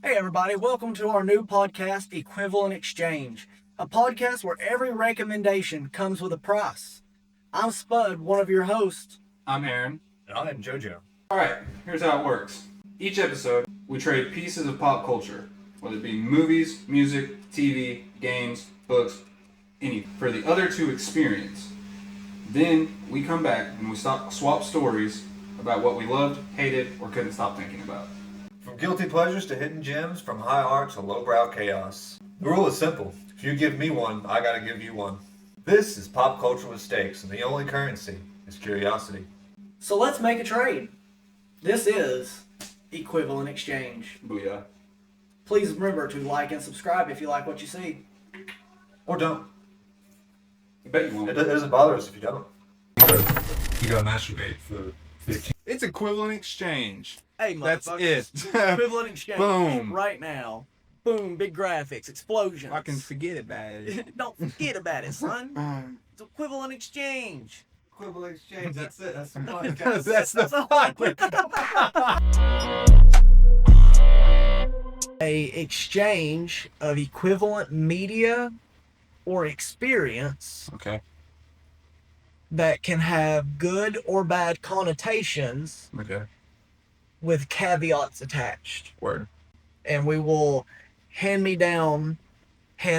Hey everybody, welcome to our new podcast, Equivalent Exchange, a podcast where every recommendation comes with a price. I'm Spud, one of your hosts. I'm Aaron. And I'm JoJo. Alright, here's how it works. Each episode, we trade pieces of pop culture, whether it be movies, music, TV, games, books, anything, for the other to experience. Then we come back and we swap stories about what we loved, hated, or couldn't stop thinking about. From guilty pleasures to hidden gems, from high art to lowbrow chaos. The rule is simple. If you give me one, I gotta give you one. This is pop culture with stakes, and the only currency is curiosity. So let's make a trade. This is Equivalent Exchange. Booyah. Please remember to like and subscribe if you like what you see. Or don't. I bet you It won't. doesn't bother us if you don't. You gotta masturbate for 15. It's equivalent exchange. Hey, That's motherfuckers. it. Equivalent Exchange. Boom. Right now. Boom, big graphics, explosions. I can forget about it. Don't forget about it, son. It's Equivalent Exchange. Equivalent exchange, that's it. That's the podcast. That's the A exchange of equivalent media or experience Okay. that can have good or bad connotations Okay. with caveats attached. Word. And we will hand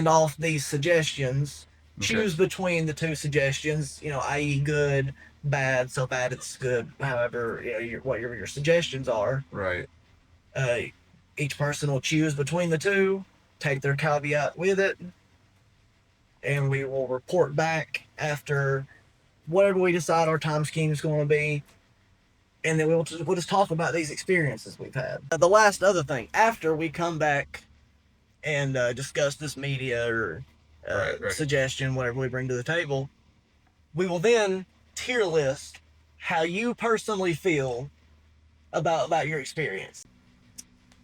off these suggestions, Okay. choose between the two suggestions, i.e. good, bad, so bad it's good, however, what your suggestions are. Right. Each person will choose between the two, take their caveat with it, and we will report back after whatever we decide our time scheme is going to be, and then we'll just talk about these experiences we've had. The last other thing, after we come back and discuss this media or Right. suggestion, whatever we bring to the table, we will then tier list how you personally feel about your experience.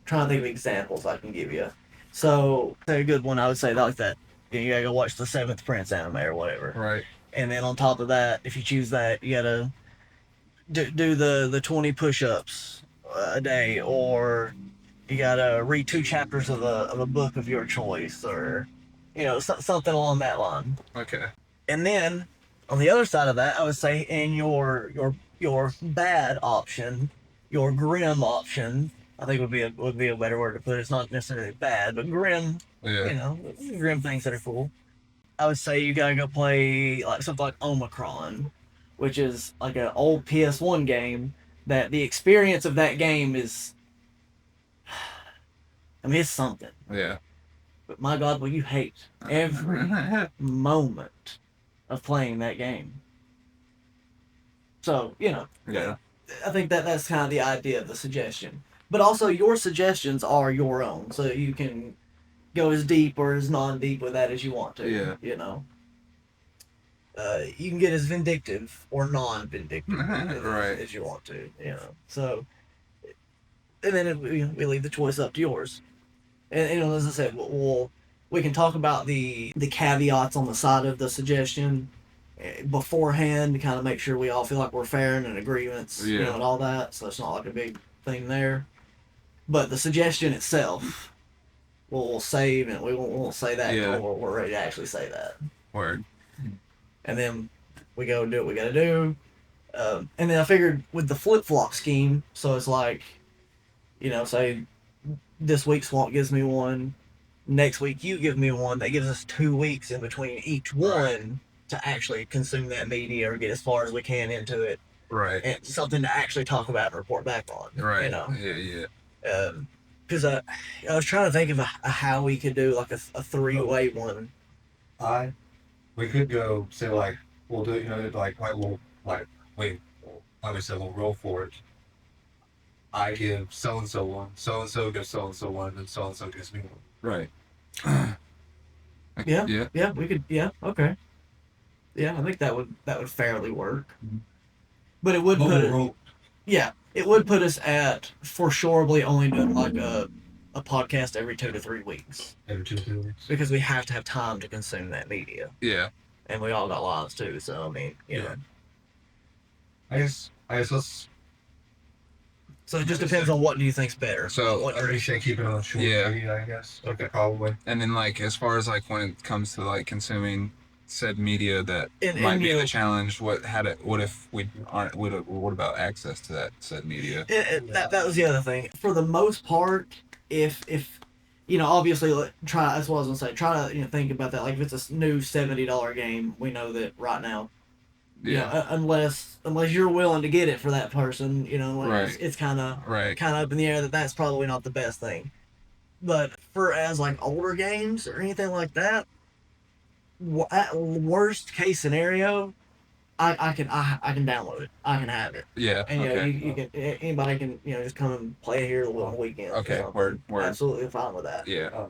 Trying to think of examples I can give you. So, a good one I would say like that. You gotta go watch the Seventh Prince anime or whatever. Right. And then on top of that, if you choose that, you gotta do the 20 push-ups a day, or you gotta read 2 chapters of a book of your choice, or something along that line. Okay. And then on the other side of that, I would say in your bad option, your grim option, I think would be a better word to put it. It's not necessarily bad, but grim. Yeah. Grim things that are cool. I would say you gotta go play like something like Omicron, which is like an old PS1 game that the experience of that game is, it's something. Yeah. But my God, will you hate every moment of playing that game. So, Yeah. I think that's kind of the idea of the suggestion. But also, your suggestions are your own, so you can go as deep or as non-deep with that as you want to. Yeah. You can get as vindictive or non-vindictive Right. as you want to. So, and then we leave the choice up to yours. And as I said, we can talk about the caveats on the side of the suggestion beforehand to kind of make sure we all feel like we're fair and in agreements, Yeah. and all that. So it's not like a big thing there. But the suggestion itself, we'll save, and we won't say that until we're ready to actually say that. Word. And then we go do what we gotta do. And then I figured with the flip-flop scheme, so it's like, say this week Swamp gives me one, next week you give me one, that gives us 2 weeks in between each one to actually consume that media or get as far as we can into it. Right. And something to actually talk about and report back on. Right. Yeah. Because I was trying to think of how we could do like a 3-way one. We could go say like we'll do we'll roll for it. I give so and so one, so and so gives so and so one, and so gives me one. Right. Yeah. Yeah. Yeah, we could. Yeah. Okay. Yeah, I think that would fairly work. But it would it would put us at for surely only doing like a podcast every 2 to 3 weeks. Every 2 to 3 weeks. Because we have to have time to consume that media. Yeah. And we all got lives too, so I mean, you know. I guess let's So it just depends on what do you think's better. So, what I direction. say keep it on short. Yeah. I guess. Okay, probably. And then like as far as like when it comes to like consuming said media that And might be you the know, challenge. What if we aren't? What about access to that said media? that was the other thing. For the most part, if you know, obviously, try. That's what I was gonna say. Try to think about that. Like if it's a new $70 game, we know that right now. Yeah. Unless you're willing to get it for that person, like Right. it's kind of Right. up in the air that's probably not the best thing. But for as like older games or anything like that, at worst case scenario, I can download it. I can have it. Yeah. And Okay. you can anybody can just come and play here on the weekend. Okay. Word. Absolutely fine with that. Yeah.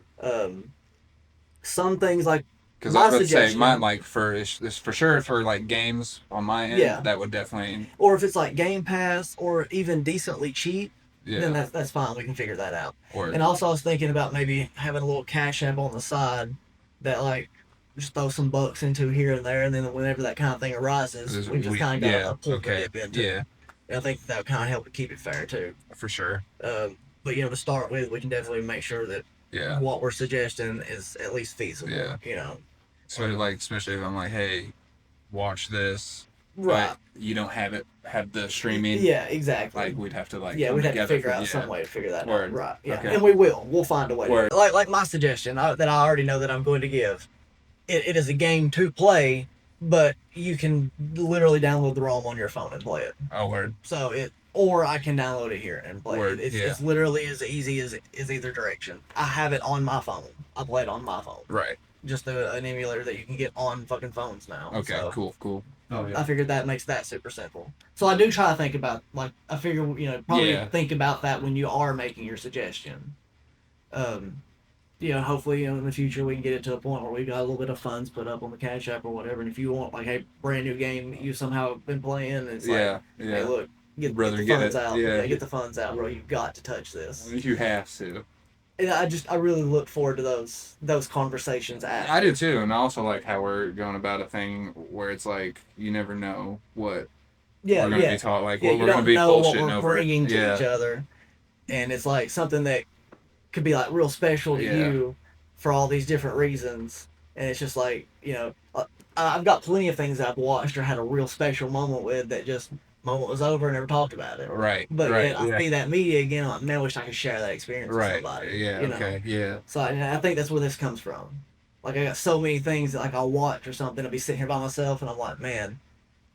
Some things like Because I was about to say, suggestion- mine like for sure for like games on my end, Yeah. that would definitely. or if it's like Game Pass or even decently cheap, then Yeah. that's fine. We can figure that out. Or And also, I was thinking about maybe having a little cash app on the side that like just throw some bucks into here and there, and then whenever that kind of thing arises, we just kind of got a pool to dip into. Yeah. And I think that would kind of help to keep it fair too. For sure. But to start with, we can definitely make sure that Yeah. what we're suggesting is at least feasible. Yeah. Especially if I'm like, hey, watch this. Right. But you don't have the streaming. Yeah, exactly. Like we'd have to like. Yeah, come we'd have to together figure for- out some way to figure that Word. out. Right. Yeah. Okay. And we will. We'll find a way. Word. Like my suggestion that I already know that I'm going to give. It is a game to play, but you can literally download the ROM on your phone and play it. Oh, word. So or I can download it here and play Word, it. yeah. It's literally as easy as either direction. I have it on my phone. I play it on my phone. Right. Just an emulator that you can get on fucking phones now. Okay. So Cool. Oh I figured that makes that super simple. So I do try to think about, like, I figure, probably Yeah. think about that when you are making your suggestion. Hopefully, in the future we can get it to a point where we got a little bit of funds put up on the Cash App or whatever. And if you want, like, a brand new game that you somehow have been playing, it's Yeah. like, Yeah. hey, look, get Brother, the get funds it. out. Yeah. Get the funds out, bro. You've got to touch this. You have to. And I really look forward to those conversations. I do too, and I also like how we're going about a thing where it's like you never know what Yeah, we're going to yeah. be taught. Like Yeah, what you we're going don't to be know what bullshitting we're over. bringing to Yeah. each other, and it's like something that could be like real special to Yeah. you for all these different reasons. And it's just like I've got plenty of things I've watched or had a real special moment with that just moment was over and never talked about it. Right. But right. yet I see that media again. I'm like, man, I wish I could share that experience with Right. somebody. Yeah. Okay. Yeah. So I think that's where this comes from. Like I got so many things that like I'll watch or something. I'll be sitting here by myself and I'm like, man.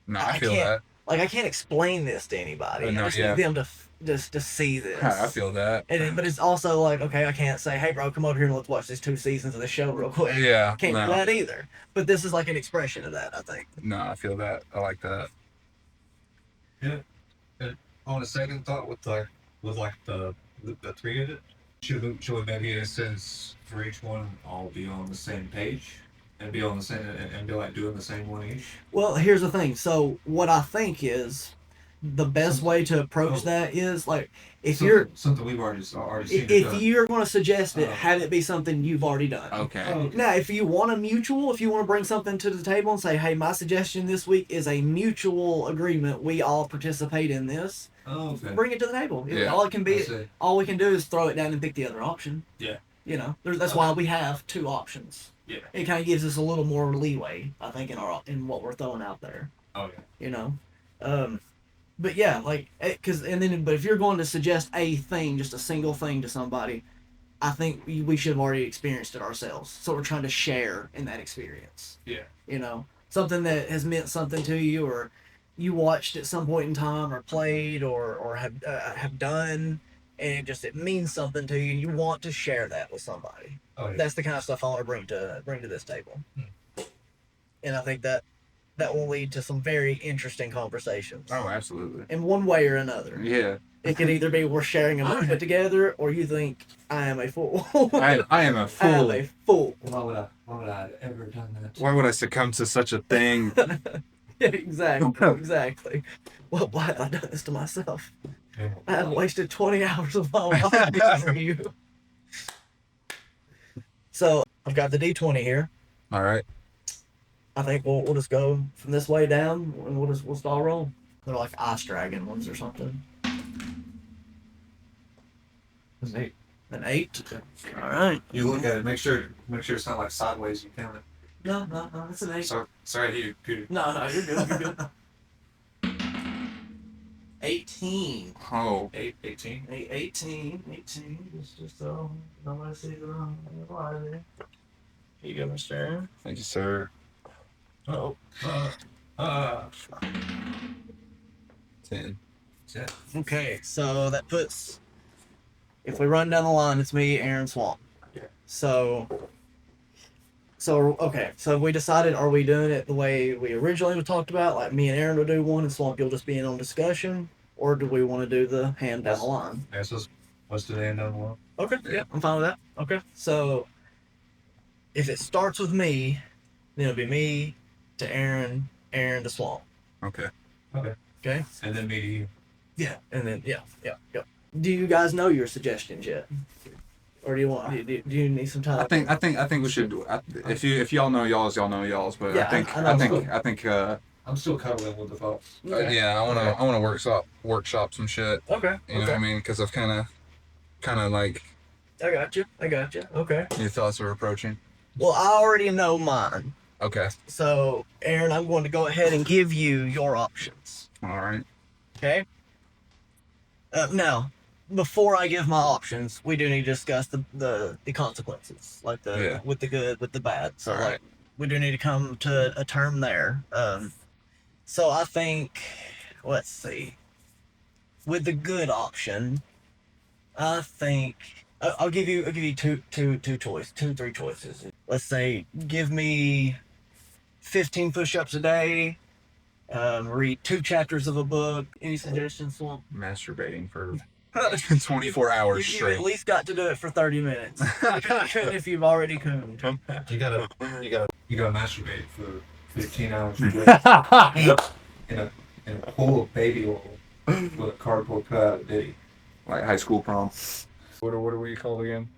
No, I I feel can't- that. Like I can't explain this to anybody. No, I just yeah. need them to just to see this. I feel that. But it's also like, okay, I can't say, hey, bro, come over here and let's watch these 2 seasons of the show real quick. Yeah. Can't no. do that either. But this is like an expression of that, I think. No, I feel that. I like that. On a second thought, with the three of it, should we maybe in a sense for each one all be on the same page and be on the same and be like doing the same one each? Well, here's the thing. So what I think is the best way to approach that is like if you're something we've already seen. if you're going to suggest it, have it be something you've already done. Okay. Now, if you want if you want to bring something to the table and say, hey, my suggestion this week is a mutual agreement, we all participate in this, okay. bring it to the table. Yeah. All it can I be, see. all we can do is throw it down and pick the other option. Yeah. That's why we have 2 options. Yeah. It kind of gives us a little more leeway, I think, in what we're throwing out there. Oh yeah. But yeah, like, but if you're going to suggest a thing, just a single thing to somebody, I think we should have already experienced it ourselves. So we're trying to share in that experience. Yeah. Something that has meant something to you, or you watched at some point in time, or played, or have done, and it means something to you. You want to share that with somebody. Oh yeah. That's the kind of stuff I want to bring to this table. And I think that will lead to some very interesting conversations. Oh, absolutely. In one way or another. Yeah. It could either be we're sharing a movement together, or you think I am a fool. I am a I am fool. a fool. Why would I have ever done that? Why would I succumb to such a thing? Yeah, exactly. Well, why have I done this to myself? I have wasted 20 hours of my life because of you. So I've got the D20 here. All right. I think we'll just go from this way down, and we'll start roll. They're like ice dragon ones or something. It's 8. An 8. All right. You look at it. Make sure it's not like sideways. You count it. No, it's an 8. Sorry, you computer. No, you're good. You're good. 18. Oh, 18. 18. It's just nobody sees it on the line there. Here you go, Mr. Aaron. thank you, sir. Oh. 10. Okay, so that puts. If we run down the line, it's me, Aaron, Swamp. Yeah. So okay. So we decided, are we doing it the way we originally talked about? Like me and Aaron will do one, and Swamp you'll just be in on discussion, or do we want to do the hand down the line? Yeah, so let's do the end on one. Okay. Yeah, I'm fine with that. Okay. So if it starts with me, then it'll be me to Aaron, Aaron to Swamp. Okay. Okay. And then me to you. Yeah. And then yeah. Do you guys know your suggestions yet? Or do you want? Do you need some time? I think we should do it. If y'all know y'all's, y'all know y'all's. But Yeah, I think. I'm still cuddling with the thoughts. Okay. Yeah, I wanna workshop some shit. Okay. You know what I mean? Because I've kind of like I got you. Okay. new thoughts are approaching. Well, I already know mine. Okay. So, Aaron, I'm going to go ahead and give you your options. All right. Okay? Now, before I give my options, we do need to discuss the consequences, like with the good, with the bad. So, All right. like, we do need to come to a term there. So I think, let's see, with the good option, I think I'll give you three choices. Let's say, give me 15 push-ups a day. Read 2 chapters of a book. Any suggestions, Swamp? Masturbating for 24 hours You straight. at least got to do it for 30 minutes. You couldn't if you've already cooned. You gotta masturbate for 15 hours a day in a pool of baby oil with a cardboard cutout of Diddy. Like high school prom. What are we called again?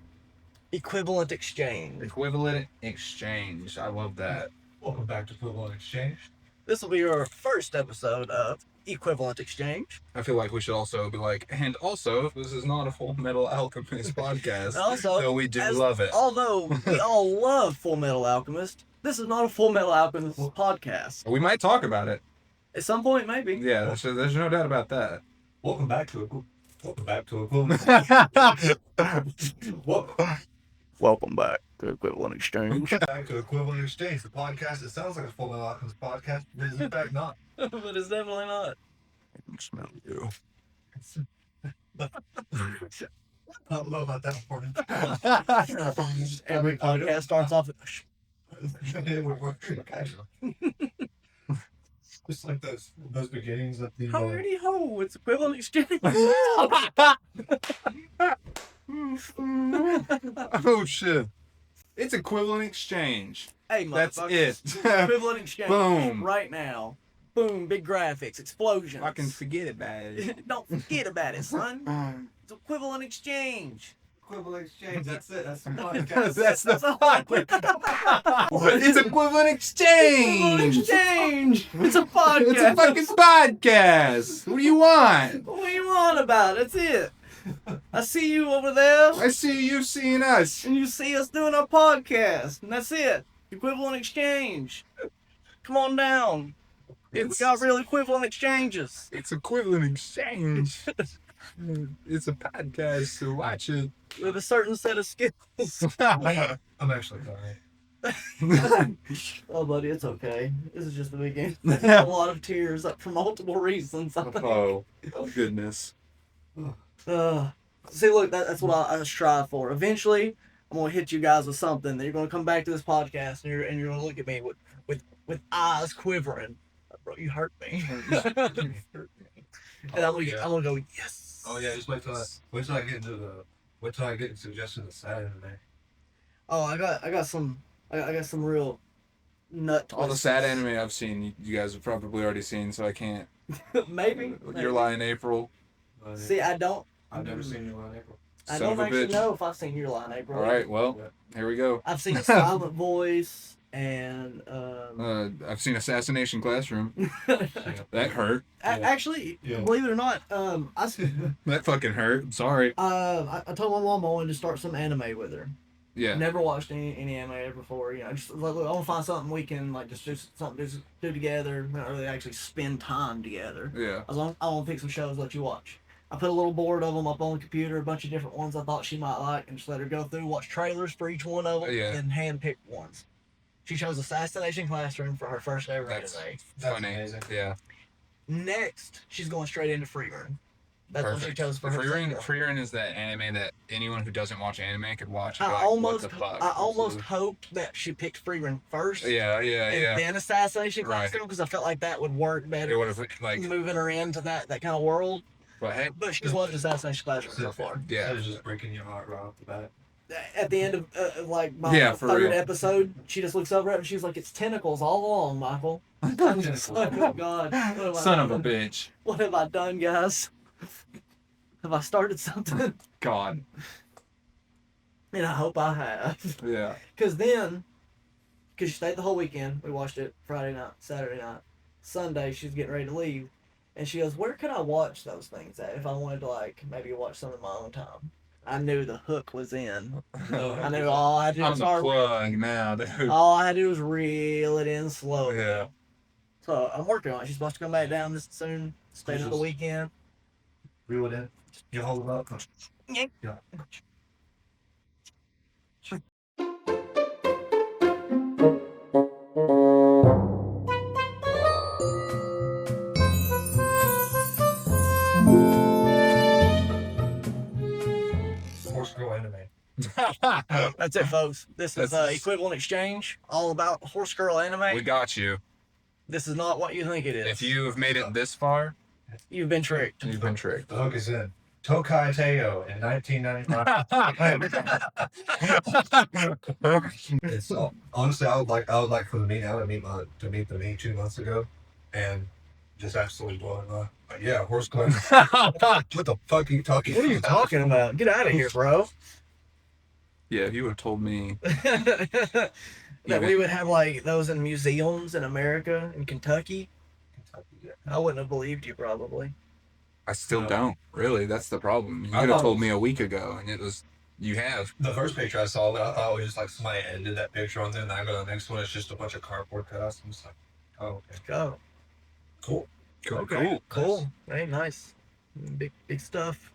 Equivalent exchange. Equivalent exchange. I love that. Welcome back to Equivalent Exchange. This will be your first episode of Equivalent Exchange. I feel like we should also be like, and also, this is not a Full Metal Alchemist podcast. Also, so we do love it. Although we all love Full Metal Alchemist, this is not a Full Metal Alchemist podcast. We might talk about it. At some point, maybe. Yeah, there's no doubt about that. Welcome back to Equivalent. Welcome back to Equivalent Exchange. Back to Equivalent Exchange, the podcast. It sounds like a Full Metal Alchemist podcast, but it's in fact not. But it's definitely not. I can smell you. I don't know about that part. Every podcast starts off with, Just like those beginnings of the. howdy ho, it's Equivalent Exchange. Oh shit. It's equivalent exchange. Hey, That's motherfuckers. it. Equivalent Exchange. Boom. Right now. Boom, big graphics, explosions. I can forget about it. Don't forget about it, son. It's Equivalent Exchange. Equivalent Exchange, that's it. That's the podcast. That's the podcast. It's equivalent exchange. Exchange. It's a podcast. It's a fucking podcast. What do you want? What do you want about it? That's it. I see you over there, I see you seeing us. and you see us doing our podcast, and that's it. Equivalent Exchange. Come on down. We got real equivalent exchanges. It's equivalent exchange. It's a podcast, so watch it. With a certain set of skills. I'm actually sorry. Oh, buddy, it's okay. This is just the beginning. A lot of tears up for multiple reasons. Oh, goodness. See, look, that's what I strive for. Eventually, I'm gonna hit you guys with something. That you're gonna come back to this podcast, and you're gonna look at me with eyes quivering. Bro, you hurt me. And I'm gonna go, yes. Oh yeah, just wait till I get into suggestions of sad anime. Oh, I got some real nut. All the sad anime I've seen, you guys have probably already seen, so I can't. Maybe. Your Lie in April. See, I don't. I've never seen you on April. I Son of don't a actually bitch. know if I've seen Your Lie, April. All right, well, here we go. I've seen Silent Voice and I've seen Assassination Classroom. That hurt. actually, Yeah. believe it or not, That fucking hurt. I'm sorry. I told my mom I wanted to start some anime with her. Yeah. Never watched any anime before. You know, just like, look, I want to find something we can like just do something to do together. Not really actually spend time together. Yeah. As long I want to pick some shows, let you watch. I put a little board of them up on the computer, a bunch of different ones I thought she might like, and just let her go through, watch trailers for each one of them, Yeah. and handpick ones. She chose Assassination Classroom for her first ever That's anime. funny. amazing. Yeah. Next, she's going straight into Freerun. That's what she Perfect. chose for her. Freerun is that anime that anyone who doesn't watch anime could watch. And I be like, almost, what the fuck? I almost hoped that she picked Freerun first. Yeah. And then Assassination Right. Classroom because I felt like that would work better. It would have like, moving her into that kind of world. but hey, But she's watched Assassination Classroom so far. Yeah. That is just breaking your heart right off the bat. At the end of like my Yeah, for third real. episode, she just looks over at it and she's like, "It's tentacles all along, Michael." I'm just like, "Oh God, what have I son of a done? bitch. What have I done, guys? Have I started something?" God. And I hope I have. Yeah. Because she stayed the whole weekend. We watched it Friday night, Saturday night. Sunday, she's getting ready to leave. And she goes, "Where can I watch those things at if I wanted to, like, maybe watch some in my own time?" I knew the hook was in. I knew all I had to do I'm was the plug now, dude. all I had to do was reel it in slow. Yeah. So I'm working on it. She's supposed to come back down this soon. Stay till the weekend. Reel it in. You hold it up. Yeah. Yeah. Horse Girl anime. That's it, folks. This is That's- Equivalent Exchange, all about Horse Girl anime. We got you. This is not what you think it is. If you have made it this far, You've been tricked. you've been tricked. The hook is in. Tokai Teo in 1995. It's honestly, I would like for the meet. I would meet the meet 2 months ago, and just absolutely blowing my. But yeah, horse girl. What the fuck are you talking? What are you talking about? Get out of here, bro. Yeah, if you would have told me. That we would have like those in museums in America, in Kentucky, I wouldn't have believed you probably. I still don't. Really, that's the problem. You I could have thought- told me a week ago, and it was. You have. The first picture I saw, I thought it was just like somebody edited that picture on there, and then I go to the next one, it's just a bunch of cardboard cutouts. I'm just like, oh, okay, Go. cool. Cool. Hey, nice. Big stuff.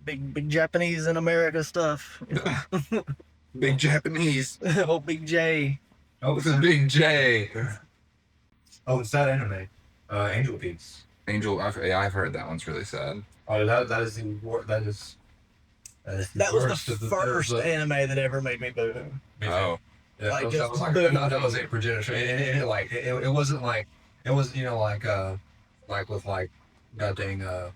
Big Japanese and America stuff. Big Japanese. Oh, Big J. Oh, This is Big J. oh, it's that anime, Angel Beats. Angel, I've heard that one's really sad. Oh, that is the that is the That was worst the of the first anime that ever made me boo. Oh. Yeah, Like, that just was like, boom. no, that was a progenitor. It wasn't like it was, you know, like with like god dang the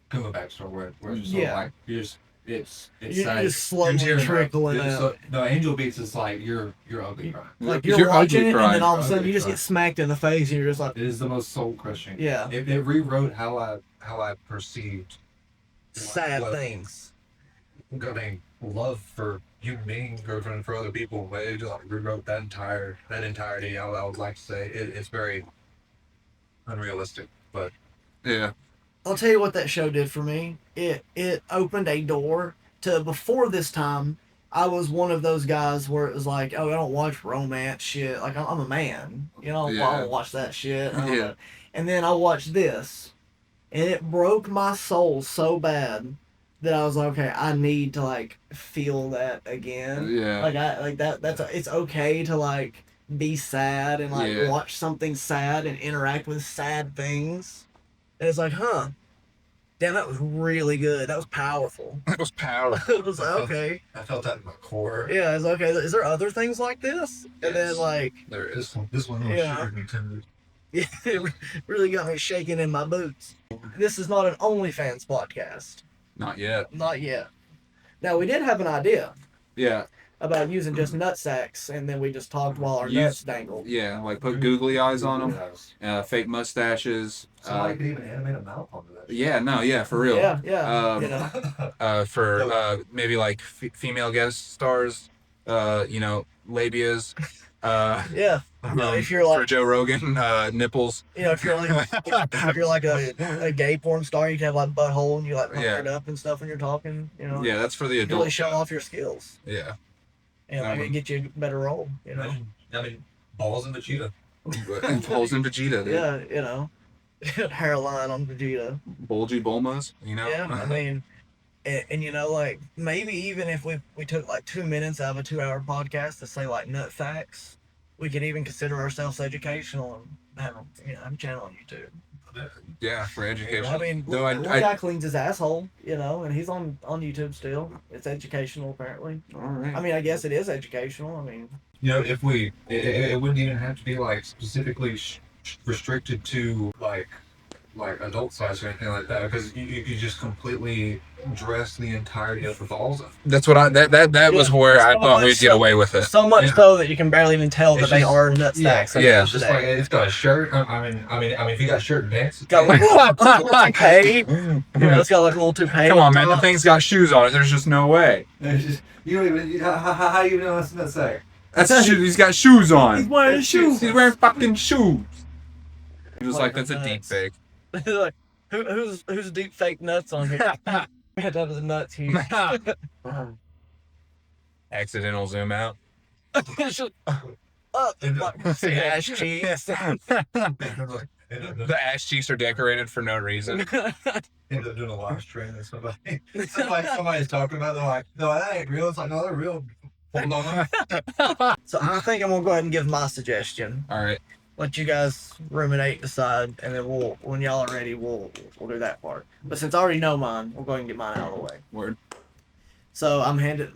Puma Backstore where it's just Yeah. like you just it's You're like, just slowly you're tearing up. trickling It's out. so- no, Angel Beats is like you're ugly crying. Like You're you're ugly watching it, and crying. then all of a sudden Ugly you just crying. get smacked in the face, and you're just like, It is the most soul crushing. yeah, It rewrote how I perceived sad what- things. god dang love for human beings or for other people. But it just like rewrote that entirety. I would like to say it's very unrealistic, but Yeah. I'll tell you what that show did for me. It opened a door to, before this time, I was one of those guys where it was like, oh, I don't watch romance shit. Like, I'm a man. You know, Yeah. I don't watch that shit. I don't Yeah. know. And then I watched this, and it broke my soul so bad that I was like, okay, I need to, like, feel that again. Yeah. It's okay to, like, be sad and, like, Yeah. watch something sad and interact with sad things. And it's like, huh. Damn, that was really good. That was powerful. That was power. It was like, okay. I felt that in my core. Yeah, it's okay. Is there other things like this? And then, Yes. like, There is. This one really Yeah. shivered me tender. yeah, it really got me shaking in my boots. This is not an OnlyFans podcast. Not yet. Not yet. Now, we did have an idea. Yeah. about using just nut sacks, and then we just talked while our nuts dangled. Yeah, like put googly eyes on them, fake mustaches. Somebody could even animate a mouth onto that. Yeah, no, yeah, for real. Yeah. Um, You know, For maybe like female guest stars, labias. yeah. You know, if you're For like, Joe Rogan, nipples. you know, if you're like a gay porn star, you can have like butthole and you like pucker it up and stuff when you're talking. You know, Yeah, that's for the you adult. really show off your skills. Yeah. And maybe get you a better role. You know, I mean, balls in Vegeta. Holes in Vegeta, dude. yeah. You know, hairline on Vegeta. Bulgy Bulmas, Yeah, I mean, and you know, like maybe even if we took like 2 minutes out of a 2-hour podcast to say like nut facts, we could even consider ourselves educational and have a channel on YouTube. Yeah, for education. I mean, Though one guy cleans his asshole, and he's on YouTube still. It's educational apparently. all right. I mean, I guess it is educational. I mean, If it wouldn't even have to be like specifically restricted to like adult size or anything like that, because you could just completely dress the entirety of the balls up. That's what that was where I thought we'd get away with it. so much Yeah. so that you can barely even tell It's that they just- are nut stacks. yeah, It's just like it's got a shirt. I mean, if you got shirt and pants, it's Got like a little toupee. It's got like a little toupee. Come on, man. The top. thing's got shoes on it. There's just no way. It's just, you don't even. How do you know that's not say? That's he's got shoes on. He's wearing shoes. He's wearing fucking shoes. He was Like like, that's a nuts. deep fake. Like, who's deep fake nuts on here? We had to have the nuts here. Accidental zoom out. Shut up. Say ass cheeks. The ass cheeks are decorated for no reason. End up doing a live stream and somebody's talking about it, they're like, no, that ain't real. It's like, no, they're real. Hold on. So I think I'm gonna go ahead and give my suggestion. All right. Let you guys ruminate, decide, and then when y'all are ready, we'll do that part. But since I already know mine, we'll go ahead and get mine out of the way. Word. So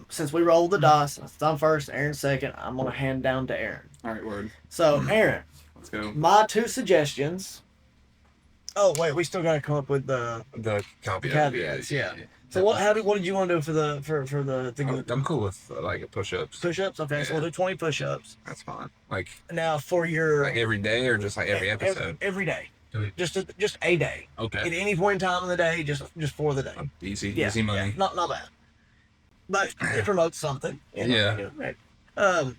since we rolled the dice, since I'm first, Aaron's second, I'm gonna hand down to Aaron. All right. Word. So Aaron, Let's go. my 2 suggestions. Oh wait, we still gotta come up with the The caveats. Yeah. So what did you want to do for the I'm cool with like push-ups. push-ups? Okay, so we'll do 20 push-ups. That's fine. Like Now for your every day or just like every episode. every day, Okay. just a day. Okay. At any point in time of the day, just for the day. Easy. Yeah, Easy money. yeah, not bad. But it promotes something. Yeah. Right.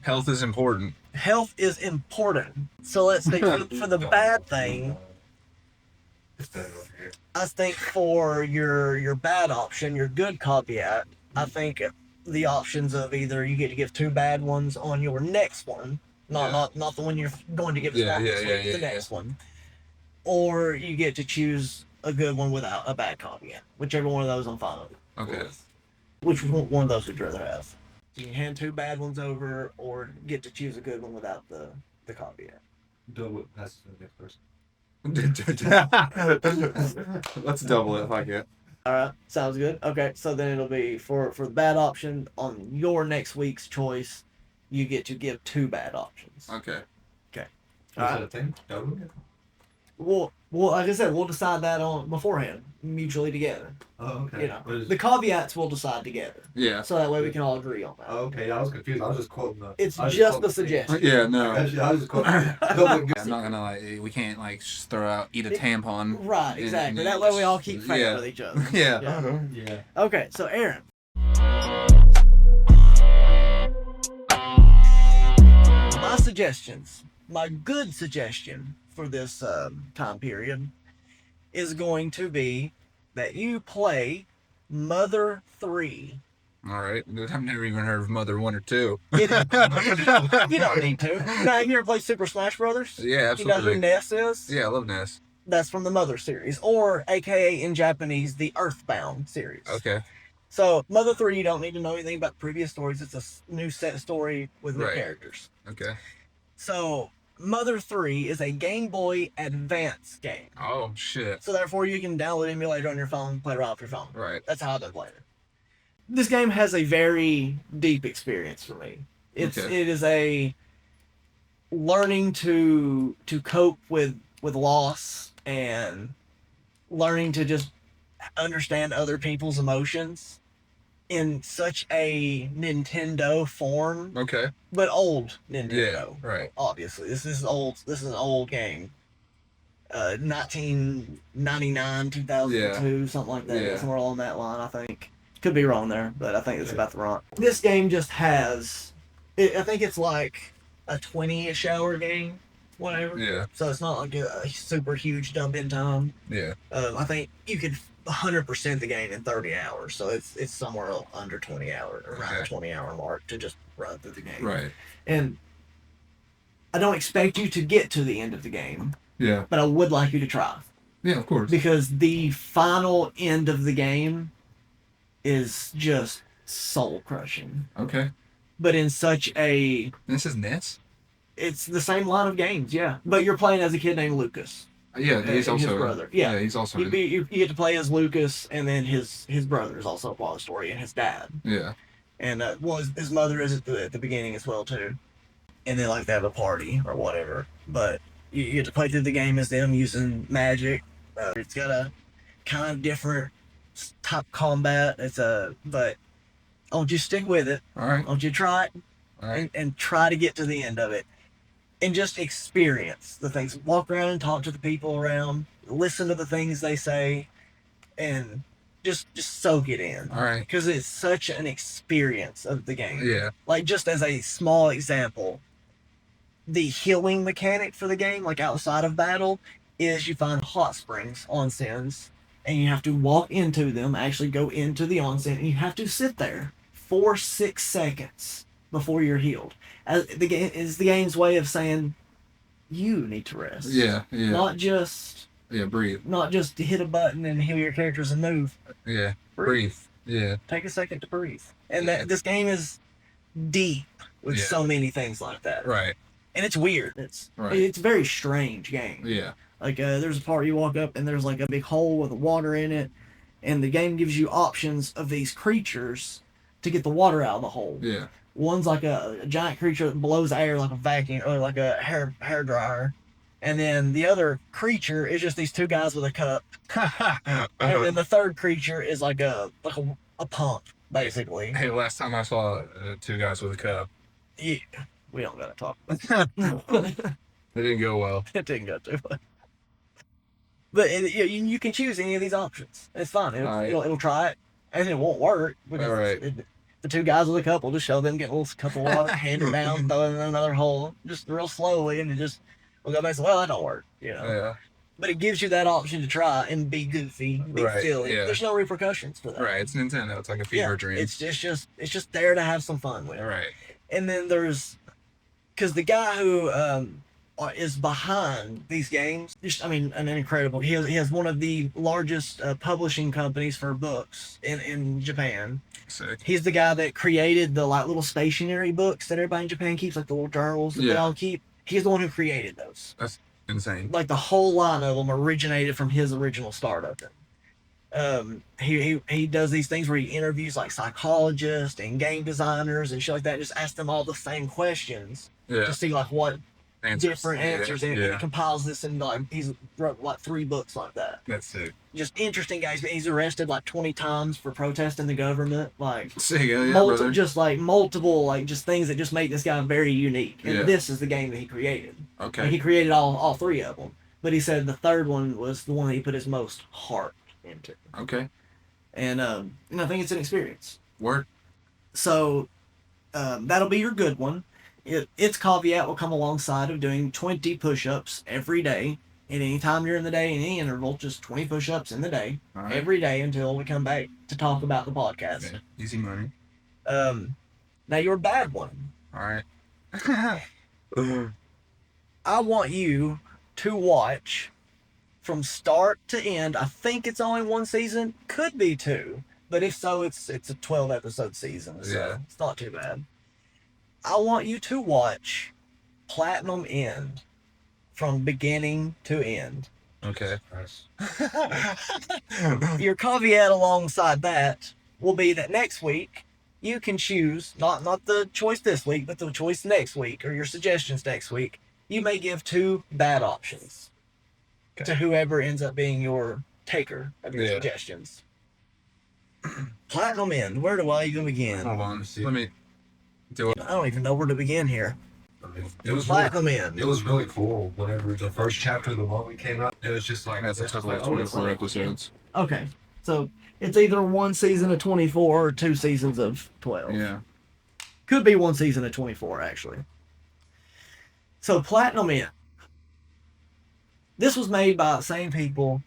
Health is important. Health is important. So let's think for the bad thing. I think for your bad option, your good caveat, I think the options of either you get to give 2 bad ones on your next one, not the one you're going to give Yeah, this week, yeah, the next one, or you get to choose a good one without a bad caveat. Whichever one of those I'm fine with. Okay. Which one of those would you rather have? You can hand 2 bad ones over, or get to choose a good one without the caveat. That's the next person. Let's double it if I get. All right, sounds good. Okay, so then it'll be for the bad option on your next week's choice, you get to give 2 bad options. Okay. All right. Is that a thing? No. Well, like I said, we'll decide that on beforehand, mutually together. Oh, okay. You know, What is- the caveats we'll decide together, Yeah. so that way we can all agree on that. Oh, okay, I was confused. I was just quoting the. It's I was just quoting the suggestion. Yeah. No. I was just quoting. I'm not gonna like. We can't like just throw out eat a tampon. Right, exactly. That way we all keep fair Yeah. with each other. Yeah. Yeah. Okay, so Aaron. My suggestions, my good suggestion for this time period is going to be that you play Mother 3. All right. Dude, I've never even heard of Mother 1 or 2. You don't need to. Now, have you ever played Super Smash Brothers? Yeah, You know who absolutely. Ness is? Yeah, I love Ness. That's from the Mother series, or AKA in Japanese, the Earthbound series. Okay. So, Mother 3, you don't need to know anything about previous stories. It's a new set story with new Right. characters. Okay. So, Mother 3 is a Game Boy Advance game. Oh shit. So, therefore, you can download emulator on your phone, play it right off your phone. Right. That's how I've been playing it. This game has a very deep experience for me. It is a learning to cope with loss and learning to just understand other people's emotions in such a Nintendo form, Okay. but old Yeah. Nintendo. Right. Obviously, this is old. This is an old game. 1999, 2002, something like that. Yeah. Somewhere along that line, I think. Could be wrong there, but I think it's about the right. This game just has. I think it's like a 20-ish hour game, whatever. Yeah. So it's not like a super huge dump in time. Yeah. I think you could 100% the game in 30 hours. So it's somewhere under 20 hours, around the Okay. 20-hour mark to just run through the game. Right. And I don't expect you to get to the end of the game, Yeah. but I would like you to try. Yeah. Of course. Because the final end of the game is just soul crushing. Okay. But in such a. This is NES. It's the same line of games, yeah. But you're playing as a kid named Lucas. Yeah. He's and also his brother. Yeah. He's also. You get to play as Lucas, and then his brother is also a part of the story, and his dad. Yeah. And his mother is at the beginning as well too. And then like they have a party or whatever. But you get to play through the game as them using magic. It's got a kind of different type combat. But I want you to stick with it. All right. I want you to try it All right. and try to get to the end of it. And just experience the things. Walk around and talk to the people around. Listen to the things they say. And just soak it in. All right. Because it's such an experience of the game. Yeah. Like, just as a small example, the healing mechanic for the game, like outside of battle, is you find hot springs, onsens, and you have to walk into them, actually go into the onsen, and you have to sit there for 6 seconds before you're healed. As the game is the game's way of saying you need to rest. Yeah. Yeah. Not just Breathe. to hit a button and heal your characters and move. Yeah. Breathe. Yeah. Take a second to breathe. And this game is deep with Yeah. so many things like that. Right. And it's weird. It's Right. a very strange game. Yeah. Like there's a part you walk up and there's like a big hole with water in it, and the game gives you options of these creatures to get the water out of the hole. Yeah. One's like a giant creature that blows air like a vacuum or like a hair dryer, and then the other creature is just these two guys with a cup, and then the third creature is like a pump basically. Hey, last time I saw two guys with a cup, Yeah, we don't gotta talk about that. they didn't go well. It didn't go too well. But you can choose any of these options. It's fine. Alright. It'll try it, and it won't work because Alright. the two guys with a cup will just show them, get a little cup of water, hand it down, throw it in another hole, just real slowly, and it just will go back and say, well, that don't work, Yeah. But it gives you that option to try and be goofy, be Right, silly. yeah. There's no repercussions for that. Right. It's Nintendo. It's like a fever Yeah, dream. it's just there to have some fun with. All right. And then there's, because the guy who is behind these games, an incredible. He has one of the largest publishing companies for books in Japan. Sick. He's the guy that created the like little stationery books that everybody in Japan keeps, like the little journals that they Yeah. all keep. He's the one who created those. Insane. Like the whole line of them originated from his original start of it. He does these things where he interviews like psychologists and game designers and shit like that. Just ask them all the same questions Yeah. to see like what different answers, and Yeah. he compiles this in like he's wrote like 3 books like that. That's sick. Just interesting guys. He's arrested like 20 times for protesting the government, like Sick. Yeah, brother. multiple like just things that just make this guy very unique. And Yeah. this is the game that he created. Okay. Like, he created all 3 of them, but he said the third one was the one that he put his most heart into. Okay. And I think it's an experience. Word. So that'll be your good one. Its caveat will come alongside of doing 20 push-ups every day. At any time during the day, in any interval, just 20 push-ups in the day, All right. every day until we come back to talk about the podcast. Okay. Easy money. Now your bad one. All right. I want you to watch from start to end. I think it's only 1 season, could be 2, but if so, it's a 12 episode season, so Yeah. it's not too bad. I want you to watch Platinum End from beginning to end. Okay. Your caveat alongside that will be that next week you can choose not the choice this week, but the choice next week, or your suggestions next week. You may give 2 bad options to whoever ends up being your taker of your Yeah. suggestions. Platinum End. Where do I even begin? Hold on. Let me do it. I don't even know where to begin here. I mean, it was really, Platinum End. it was really cool. Whenever the first chapter of the manga came out, it was just like That's a it's total like, of oh, it's 24 like- episodes. Okay, so it's either one season of 24 or 2 seasons of 12. Yeah. Could be one season of 24, actually. So, Platinum End. This was made by the same people,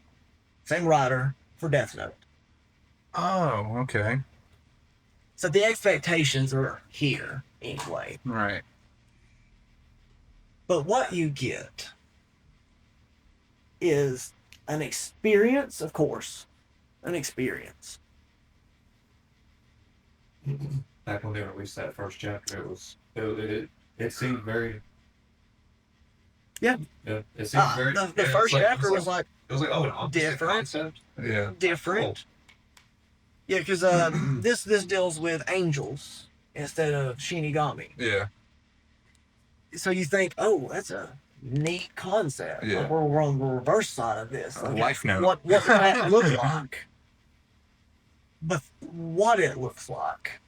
same writer for Death Note. Oh, okay. So, the expectations are here, anyway. Right. But what you get is an experience, of course. An experience. back when they released that first chapter, it seemed very. Yeah. Yeah, it seemed very. The yeah, first it chapter was like it was like, oh, an opposite different. concept. Yeah. different. Yeah, because this deals with angels instead of Shinigami. Yeah. So you think, oh, that's a neat concept. Yeah. Like we're on the reverse side of this. Like, Life Note. what does that look like? But what it looks like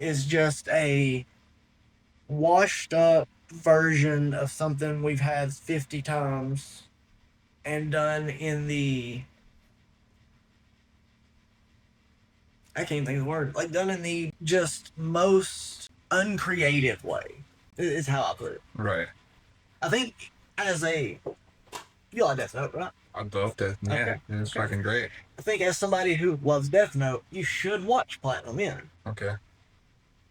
is just a washed up version of something we've had 50 times and done in the I can't even think of the word. Like done in the just most uncreative way. Is how I put it. Right. I think as a you like Death Note, right? I love that. Yeah. Okay. It's fucking great. I think as somebody who loves Death Note, you should watch Platinum End. Okay.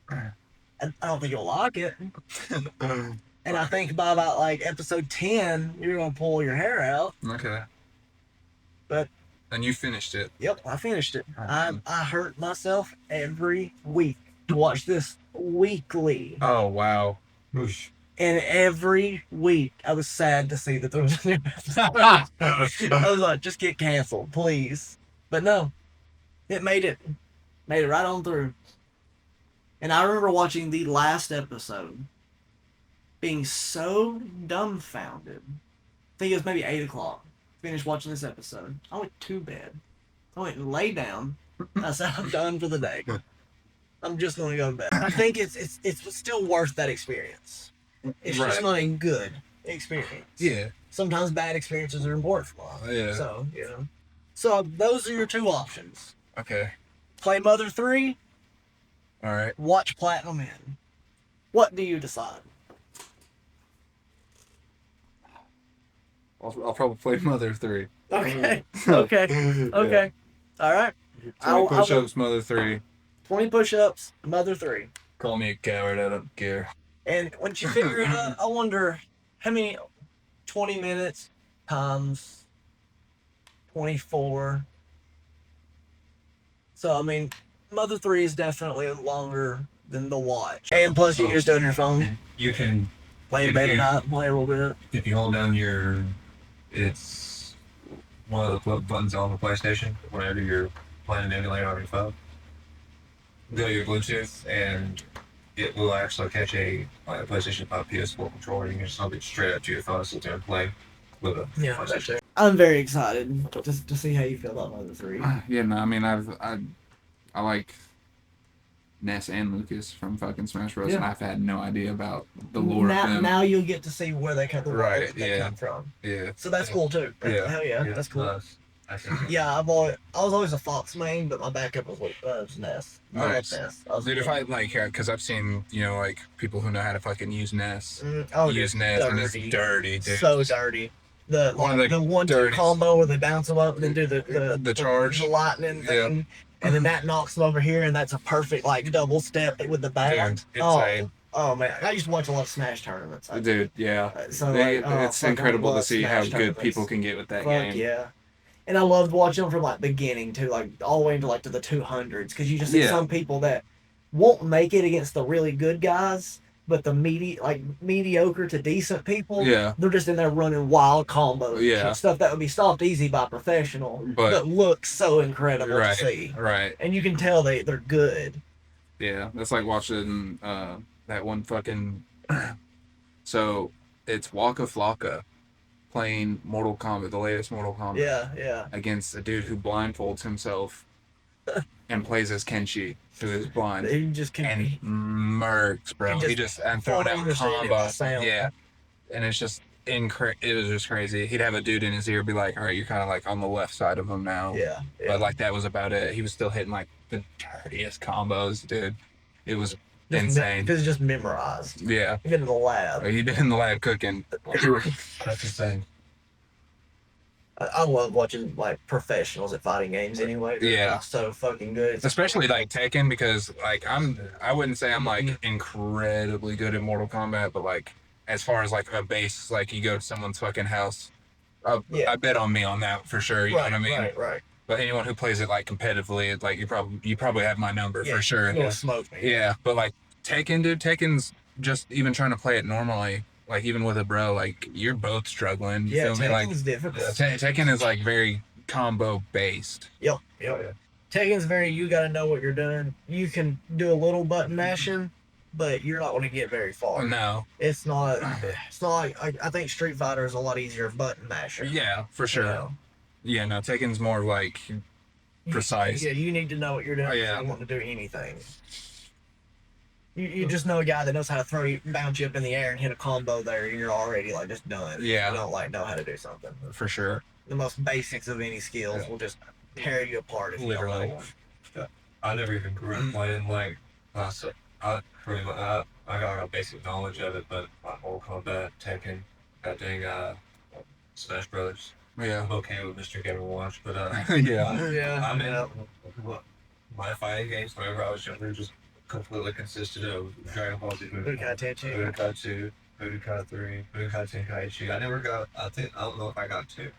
I don't think you'll like it. And I think by about like episode 10, you're gonna pull your hair out. Okay. But And you finished it. yep, I finished it. Oh, I hurt myself every week to watch this weekly. Oh wow. Whoosh. And every week I was sad to see that there was a new episode. I was like, just get canceled, please. But no, it made it right on through. And I remember watching the last episode, being so dumbfounded. I think it was maybe 8 o'clock. Finished watching this episode. I went to bed. I went and lay down. I said, I'm done for the day. I'm just going to go to bed. I think it's still worth that experience. It's just Right. not a good experience. Yeah. Sometimes bad experiences are important for life. Yeah. So, you know. So, those are your two options. Okay. Play Mother 3, All right. watch Platinum End. What do you decide? I'll probably play Mother 3. Okay. Okay. Okay. All right. 20 push-ups, Mother 3. 20 push-ups, Mother 3. Call me a coward. I don't care. And once you figure it out, I wonder how many 20 minutes times 24. So, I mean, Mother 3 is definitely longer than the watch. And plus, you can just do it on your phone. You can, Play in bed at night, play a little bit. if you hold down it's one of the buttons on the PlayStation whenever you're playing an emulator on your phone. Go to your Bluetooth and it will actually catch a PlayStation 5 PS4 controller. You can just hook it straight up to your phone, sit there and play with a Yeah, PlayStation. I'm very excited to see how you feel about Mother 3. Yeah, no, I mean, I like Ness and Lucas from fucking Smash Bros. Yeah. And I've had no idea about the lore now, of them. now you'll get to see where they come, Right, they yeah. come from. Yeah. So that's cool too. Yeah. Hell yeah, that's cool. Nice. I think Yeah, I was always a Fox main, but my backup was Ness. I love Nice. Ness. I was Dude, if I like, because I've seen, like people who know how to fucking use Ness, oh, use dude, Ness, and it's dirty. dirty, dude. So dirty. The One of the one two dirtiest- combo where they bounce them up and then do The charge. the lightning Yeah. thing, and then that knocks them over here, and that's a perfect like double step with the bat. Dude, Oh, insane. oh man, I used to watch a lot of Smash tournaments. Dude, yeah. So They, like, oh, it's fuck, I incredible to love see Smash how good tournaments. people can get with that Fuck game. yeah. And I loved watching them from like beginning to like all the way into like to the 200s because you just see Yeah. some people that won't make it against the really good guys, but the mediocre to decent people, Yeah. they're just in there running wild combos, Yeah. and stuff that would be stopped easy by a professional, But- but looks so incredible Right. to see, Right. and you can tell they're good. Yeah. That's like watching that one fucking. So it's Waka Flocka playing Mortal Kombat, the latest Mortal Kombat. Yeah, yeah. Against a dude who blindfolds himself and plays as Kenshi, who is blind. He just can. And murks, bro. He He just just and throwing out fully understood it by combos. sound. Yeah, and it's just it was just crazy. He'd have a dude in his ear be like, "All right, you're kind of like on the left side of him now." Yeah. But like that was about it. He was still hitting like the dirtiest combos, dude. It was insane. Because it's just memorized. Yeah, Even in the lab. he'd been in the lab cooking. That's insane. I love watching like professionals at fighting games anyway. They're Yeah. so fucking good. Especially like Tekken, because like I wouldn't say I'm like incredibly good at Mortal Kombat, but like as far as like a base, like you go to someone's fucking house, Yeah. I bet on me on that for sure. You know what I mean? Right. But anyone who plays it like competitively, it's like you probably have my number for sure. You're gonna smoke me. Yeah, but like Tekken, dude, Tekken's just even trying to play it normally, like even with a bro, like you're both struggling. You Yeah, feel me? Like Tekken's difficult. Tekken is like very combo based. Yep. Tekken's very, you gotta know what you're doing. You can do a little button mashing, but you're not gonna get very far. No. It's not like, I think Street Fighter is a lot easier button masher. Yeah, for sure. You know? Yeah, no, Tekken's more like precise. Yeah, you need to know what you're doing Oh, yeah. if you want to do anything. You just know a guy that knows how to bounce you up in the air and hit a combo there, and you're already like just done. Yeah. You don't like know how to do something. For sure. The most basics of any skills Yeah. will just tear you apart if Literally. you don't know one. I never even grew up playing like so I pretty much I got a basic knowledge of it, but like Mortal Kombat, Tekken, that dang Smash Brothers. Yeah. I'm okay with Mr. Game and Watch, but Yeah. Yeah. I mean, my fighting games whenever I was younger just completely consisted of Dragon Ball Z, Budokai Tenkaichi. Budokai 2, Budokai 3, Budokai Tenkaichi. I never got. I don't know if I got 2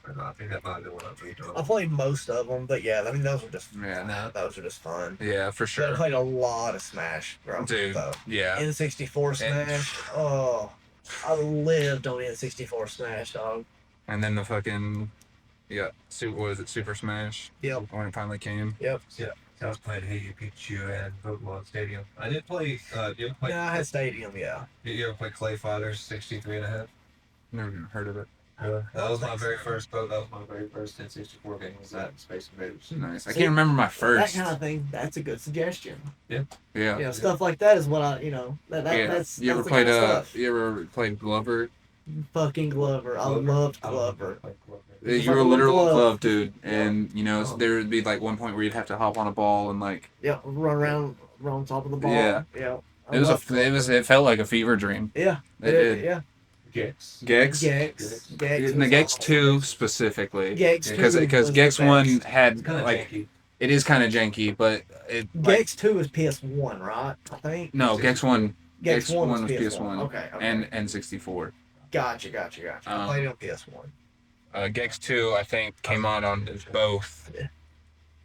or not. I think that might have been one I beat I played most of them, but yeah, I mean those were just Yeah. those are just fun. Yeah, for But I sure. played a lot of Smash, bro. Dude. Though. Yeah. N64 Smash. Oh, I lived on N64 Smash, dog. And then the fucking what was it, Super Smash? Yep. When it finally came. Yep. I was playing Hey Pikachu and Pokemon Stadium. I did play. You ever play? Yeah, I had Stadium. Yeah. You ever play Clay Fighters 63.5? Never even heard of it. That was my very first. That was my very first N64 game. Was that Space Invaders? Nice. I See, can't remember my That first. kind of thing. That's a good suggestion. Yeah. You know, stuff like that is what I. That's. You ever that's the played kind of stuff. You ever played Glover? Fucking Glover. I loved Glover. You were literal glove, dude. And there would be like one point where you'd have to hop on a ball and like Yeah, run on top of the ball. Yeah. Yeah. it felt like a fever dream. Yeah. It did. Yeah. Gex. Gex. Gex. And the Gex 2 specifically. Gex 2 Because was Gex the 1 best. had Kind of like janky. it is kind of janky, but it Gex 2 is PS1, right? I think. no Gex 1 Gex 1 was PS1. PS1. Okay. and 64. Gotcha. I played it on PS1. Gex 2 I think came out on both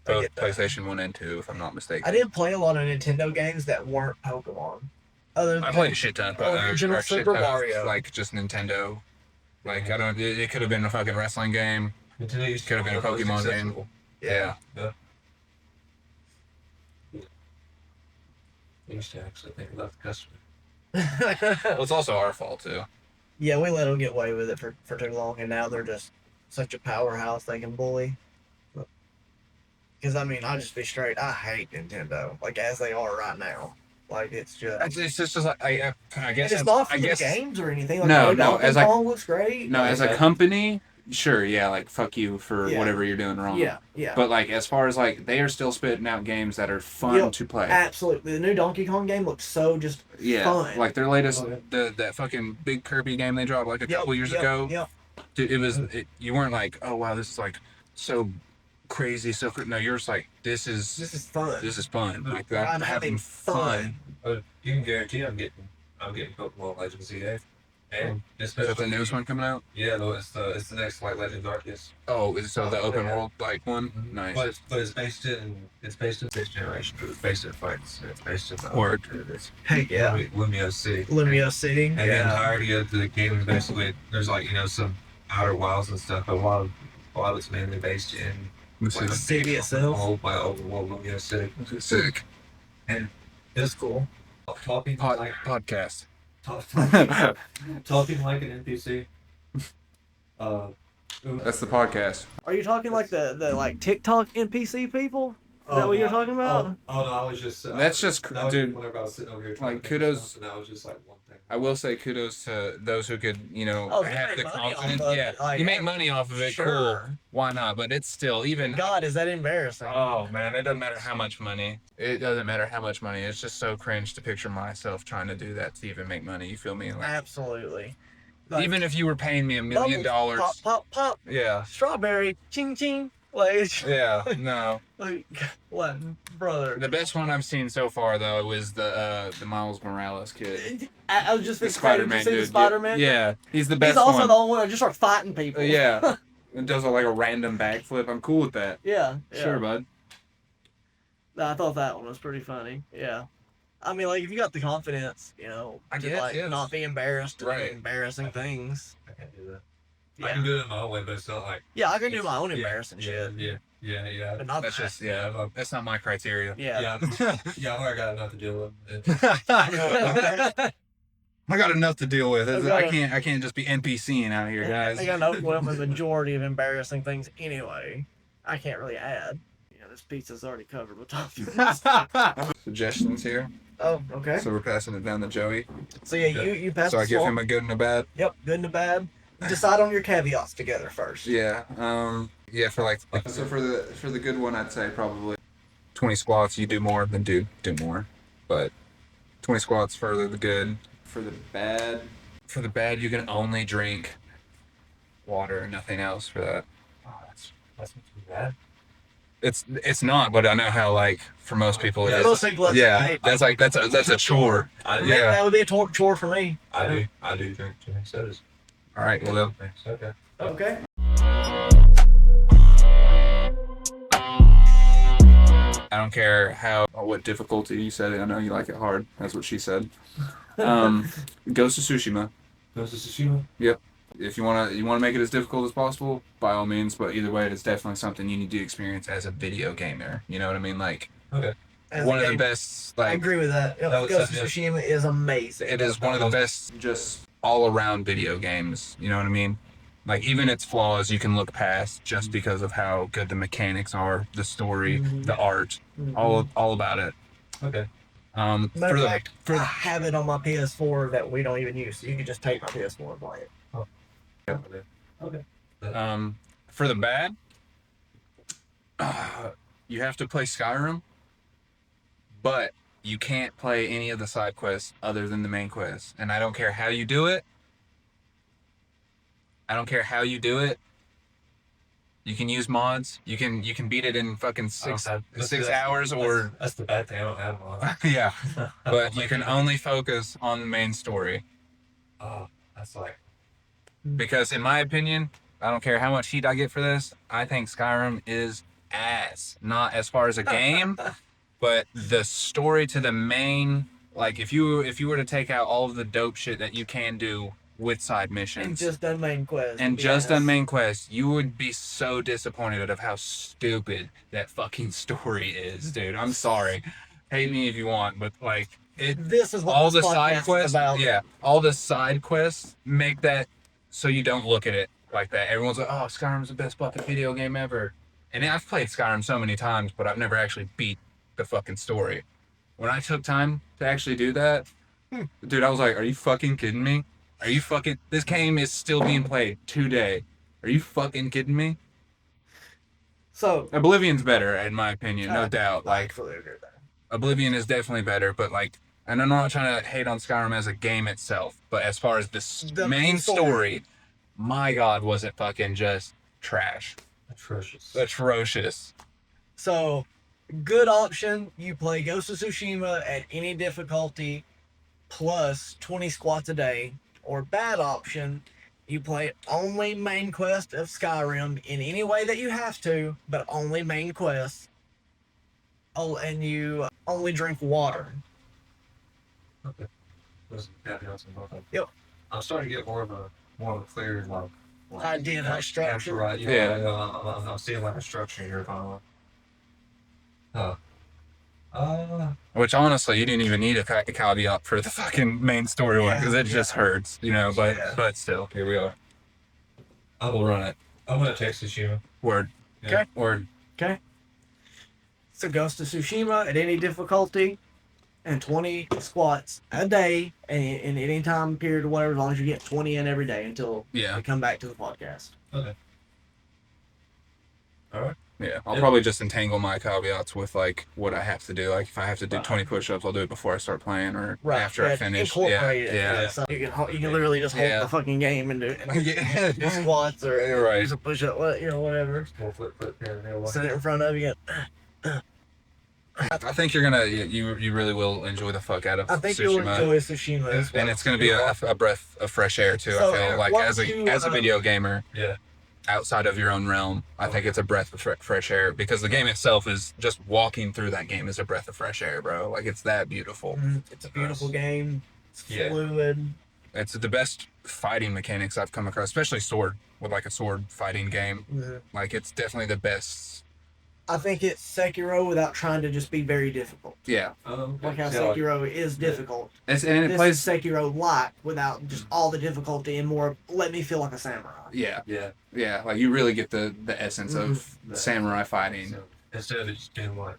I get that. PlayStation 1 and 2 if I'm not mistaken. I didn't play a lot of Nintendo games that weren't Pokemon. Other than I played a shit ton of Original or shit Super ton of, Mario. like just Nintendo. Like I don't. It could have been a fucking wrestling game. Nintendo used to Could have been a be the most Pokemon game. accessible. Yeah. They used to actually think about the customer. Well, it's also our fault too. Yeah, we let them get away with it for too long, and now they're just such a powerhouse they can bully. Because I mean, I'll just be straight. I hate Nintendo, like as they are right now. Like it's just. It's just like I guess. It's not for I the guess. games or anything. Like, No, Donkey as like- Kong looks great. No, as a company, sure, yeah, like fuck you for Yeah. whatever you're doing wrong. Yeah. But like as far as like they are still spitting out games that are fun Yep. to play. Absolutely, the new Donkey Kong game looks so just Yeah. fun. Like their latest that fucking big Kirby game they dropped like a couple years ago. Yep. Dude, you weren't like, oh wow, this is like so crazy, so no, you're just like this is fun. fun. Like I'm having fun. But you can guarantee I'm getting Pokemon Legends EA. And Is that the newest one coming out? Yeah, no, it's the next like Legends Arceus. Oh, is so the open yeah. world like one? Nice. But it's based in this generation. It's based in fights. It's based in Word. It's Hey, yeah. Lumio City. Lumio City. And the entirety of the game is basically there's like some outer wilds and stuff, but a lot of it's mainly based in This like, is The city itself. whole by overworld Lumio City. sick. That's cool. Talking like Podcast. talking like an NPC. That's the podcast. Are you talking like the like TikTok NPC people? that what you're talking about? Oh no, I was just. That's just, that was dude, whenever I was sitting over here trying like, to think of kudos- something, that was just like one thing. I will say kudos to those who could, you know, Oh, they have make the money off confidence. of Yeah, it, like, you make money off of it. Cool. sure. Why not? But it's still even. God, is that embarrassing? Oh man, it doesn't matter how much money. It doesn't matter how much money. It's just so cringe to picture myself trying to do that to even make money. You feel me? Like, Absolutely. Like, even if you were paying me $1 million. bubbles, Pop, pop, pop. Yeah. Strawberry. Ching, ching. Like, Yeah. No. like, what, brother? The best one I've seen so far though was the Miles Morales kid. I was just The excited to Spider-Man see the dude. Spider-Man. Yeah. He's the best He's also one. the only one that just start fighting people. Yeah. It does like a random backflip. I'm cool with that. yeah. Sure, bud. I thought that one was pretty funny. Yeah. I mean, like, if you got the confidence, you know, I to, guess, like, yes. not be embarrassed and Right. do embarrassing things. I can't do that. I Yeah. can do it in my own way, but it's not like. Yeah, I can do my own Yeah, embarrassing shit. Yeah. But not That's that. just that's not my criteria. Yeah. Yeah, I already got enough to deal with. I got enough to deal with. I've got I can't just be NPCing out here, guys. I got no with the majority of embarrassing things anyway. I can't really add. Yeah, this pizza's already covered with toppings. Suggestions here. Oh, okay. So we're passing it down to Joey. So yeah, you pass So the I give swamp. him a good and a bad. Yep, good and a bad. Decide on your caveats together first. Yeah. Yeah. For like. So for the good one, I'd say probably 20 squats. You do more than do more, but 20 squats for the good. For the bad, you can only drink water, nothing else. For that. Oh, that's not too bad. It's not, but I know how like for most people it Yeah, is. most people, Yeah, that's a chore. I do. Yeah. That would be a chore for me. I do drink sodas. All right, well, Okay. Okay. I don't care what difficulty you said it. I know you like it hard. That's what she said. Ghost of Tsushima. Goes to Tsushima. If you wanna make it as difficult as possible, by all means. But either way, it's definitely something you need to experience as a video gamer. You know what I mean? Like As one a of the game- best. I Like agree with that. That was Ghost of something- Tsushima is amazing. it is one of the best, just all around video games. You know what I mean? Like even its flaws, you can look past just because of how good the mechanics are, the story, Mhm. the art, all about it. Okay. Matter For of the fact, I have it on my PS4 that we don't even use, so you can just take my PS4 and play it. Okay. for the bad, you have to play Skyrim, but you can't play any of the side quests other than the main quest. And I don't care how you do it. You can use mods. You can beat it in fucking six hours or That's the bad thing. I don't have one. yeah. But you can only focus on the main story. Oh, that's like. Because in my opinion, I don't care how much heat I get for this, I think Skyrim is ass. Not as far as a game, but the story to the main, like if you were to take out all of the dope shit that you can do with side missions And just done main quest. and just Yes. on main quest, you would be so disappointed of how stupid that fucking story is, dude. I'm sorry. Hate me if you want, but like This is what all this the side podcast is quests, about. yeah, all the side quests make that so you don't look at it like that. Everyone's like, "Oh, Skyrim's the best fucking video game ever," and I've played Skyrim so many times, but I've never actually beat the fucking story. When I took time to actually do that, dude, I was like, "Are you fucking kidding me? Are you fucking? This game is still being played today. Are you fucking kidding me?" So, Oblivion's better, in my opinion, no doubt. I Like, absolutely agree with that. Oblivion is definitely better, but like, and I'm not trying to hate on Skyrim as a game itself, but as far as The main story. story, my God, was it fucking just trash. Atrocious. Atrocious. So, good option. You play Ghost of Tsushima at any difficulty, plus 20 squats a day. Or bad option, you play only main quest of Skyrim in any way that you have to, but only main quest. Oh, and you only drink water. Okay. Those caveats and both of them. Yep. I'm starting to get more of a clear like Idea of how structure. Right. Yeah. I'm seeing like a structure here finally. Which honestly, you didn't even need a caveat for the fucking main story one because it just hurts, you know. But Yeah. but still, here we are. I will run it. I'm gonna text Tsushima. Word. Okay. Word. So Ghost of Tsushima at any difficulty, and 20 squats a day, and in any time period or whatever, as long as you get 20 in every day until Yeah. we come back to the podcast. Okay. All right. Yeah, I'll Yeah. probably just entangle my caveats with like what I have to do. Like if I have to do Right. 20 push-ups, I'll do it before I start playing or Right. after I finish. Yeah, Incorporate it. yeah. So you can literally just hold Yeah. the fucking game and do Yeah. do squats or Yeah, right. use a push up, whatever. Small flip here and there. Set it in front of you. I think you're gonna you really will enjoy the fuck out of I think Tsushima. you'll enjoy Tsushima as well. And it's gonna be a breath of fresh air too. So, I feel like once as a you, video gamer, Yeah. outside of your own realm, I think it's a breath of fresh air because the game itself is just walking through that game is a breath of fresh air, bro. Like it's that beautiful. It's a beautiful game. It's Yeah. fluid. It's the best fighting mechanics I've come across, especially sword with like a sword fighting game. Mhm. Like it's definitely the best. I think it's Sekiro without trying to just be very difficult. Yeah, Like how Yeah, Sekiro is difficult. and it This plays. is Sekiro light without just all the difficulty and more. Let me feel like a samurai. Yeah, Yeah. yeah. Like you really get the essence of samurai fighting. So, instead of it just being like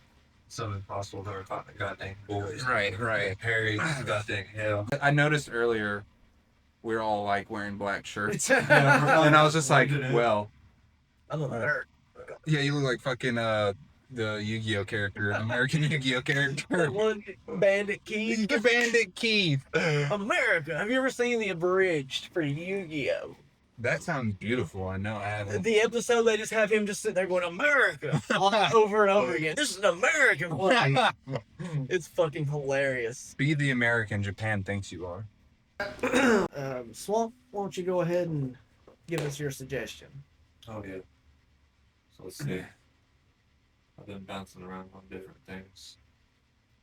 some impossible to fight the goddamn boys. Right. Harry, goddamn hell. I noticed earlier we're all like wearing black shirts, and Yeah, I was just like, well, I'm a nerd. yeah, you look like fucking the Yu-Gi-Oh character, American Yu-Gi-Oh character. One Bandit Keith. Bandit Keith. America. Have you ever seen the abridged for Yu-Gi-Oh? That sounds beautiful. I know I haven't. The episode they just have him just sitting there going America over and over again. This is an American flag. It's fucking hilarious. Be the American Japan thinks you are. Swamp, why don't you go ahead and give us your suggestion? Oh yeah. So let's see. I've been bouncing around on different things.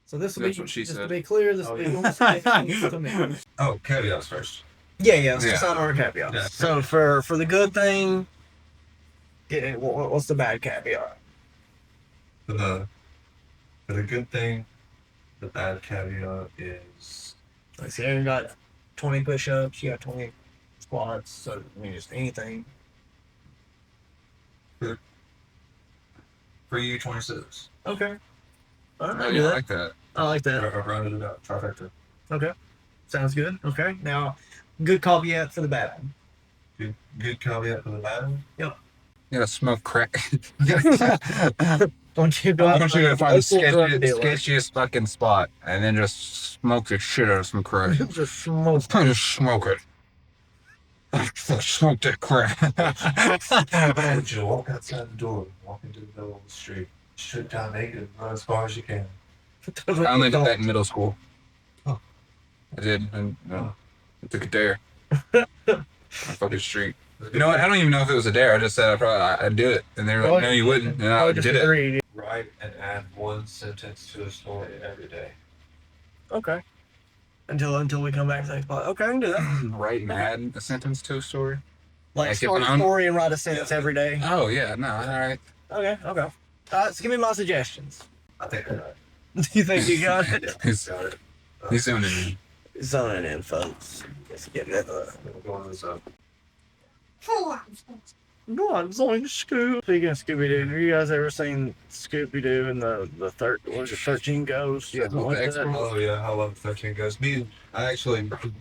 So this will That's be what she just said. to be clear. This will be one suggestion to me. Oh, caveats first. Yeah. Let's Yeah. decide on our caveats. Yeah. So for the good thing, what's the bad caveat? For the good thing, the bad caveat is Like, see, Aaron got 20 push-ups. You got 20 squats. So I mean, just anything. for you 26. Okay. All right, Oh, I do yeah, I that. like that. I like that. I've rounded it out. Trifecta. Okay. Sounds good. Okay. Now, good caveat for the bad one. Good caveat for the bad one. You gotta smoke crack. Don't you go I out want you to and find the local drug sketchiest, dealer. sketchiest fucking spot and then just smoke the shit out of some crack. Just smoke. Just smoke it. Smoke that crack. I want you to walk outside the door, walk into the middle of the street, strip down naked, and run as far as you can. I only did that in middle school. Oh. I did, and I took a dare. On fucking street. You know what? I don't even know if it was a dare. I just said I'd do it, and they were like, "No, you wouldn't," and I just did it. agreed. Write and add one sentence to a story every day. Okay. Until we come back to the next part. Okay, I can do that. Write and add a sentence to a story. Like Like start if a I'm- story and write a sentence every day. Oh yeah, no, all right. Okay. So give me my suggestions. I think I got it. Do you think you got it? He's Got it. he's doing it. Zoning in, folks. Let's get that. We're going this up. Go on, zoning Scoob. Speaking of Scooby Doo, have you guys ever seen Scooby Doo and the 13 Ghosts? Yeah, Something with the like that? X-Men. Oh yeah, I love 13 Ghosts.